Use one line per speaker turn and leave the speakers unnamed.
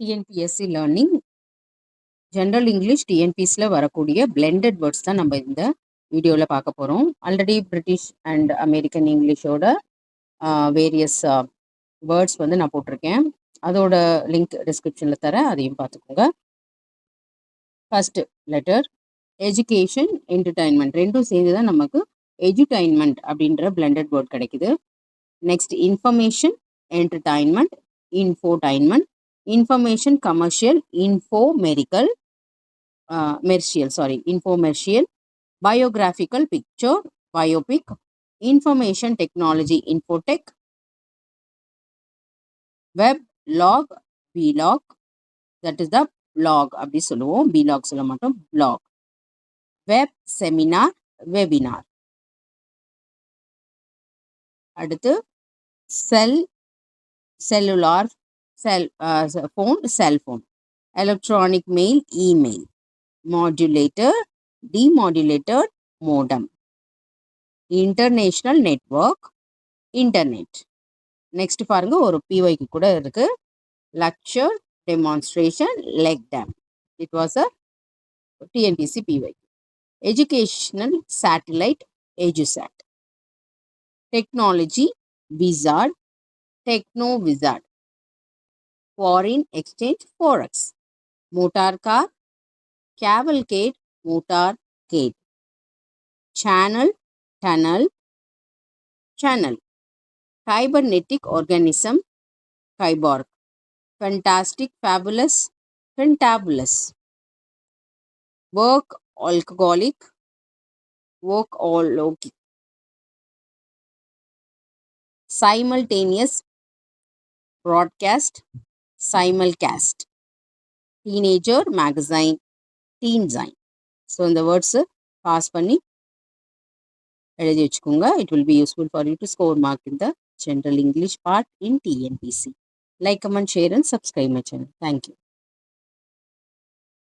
TNPSC learning general English டிஎன்பிஎஸ்சியில் வரக்கூடிய blended words தான் நம்ம இந்த வீடியோவில் பார்க்க போகிறோம். ஆல்ரெடி பிரிட்டிஷ் அண்ட் அமெரிக்கன் இங்கிலீஷோட வேரியஸ் வேர்ட்ஸ் வந்து நான் போட்டிருக்கேன். அதோட லிங்க் டிஸ்கிரிப்ஷனில் தரேன், அதையும் பார்த்துக்கோங்க. ஃபர்ஸ்ட் லெட்டர் எஜுகேஷன், என்டர்டைன்மெண்ட் ரெண்டும் சேர்ந்து தான் நமக்கு எஜுடைன்மெண்ட் அப்படின்ற பிளெண்டட் வேர்ட் கிடைக்குது. Next information, entertainment, infotainment, information commercial, infomercial, infomercial, biographical picture, biopic, information technology, infotech, web log, vlog, that is the blog அப்படி சொல்லுவோம், vlog சொல்ல மாட்டோம், blog, web seminar, webinar. அடுத்து cellular phone, cell phone, electronic mail, email, modulator, demodulator, modem, international network, internet. Next பாருங்க, ஒரு PYQ கூட இருக்கு, lecture, demonstration, leg dam. It was a TNPSC PYQ. Educational satellite, EduSat. Technology, wizard, techno wizard. Foreign exchange, forex. Motor car, cavalcade, motorcade. Channel, tunnel, channel. Cybernetic organism, cyborg. Fantastic, fabulous, fantabulous. Workaholic, workaholic. Simultaneous broadcast, simulcast. Teenager, magazine, teenzine. So இந்த words pass பண்ணி எழுதி வச்சுக்கோங்க. It will be useful for you to score mark in the general English part in TNPSC. Like, comment, share and subscribe my channel. Thank you.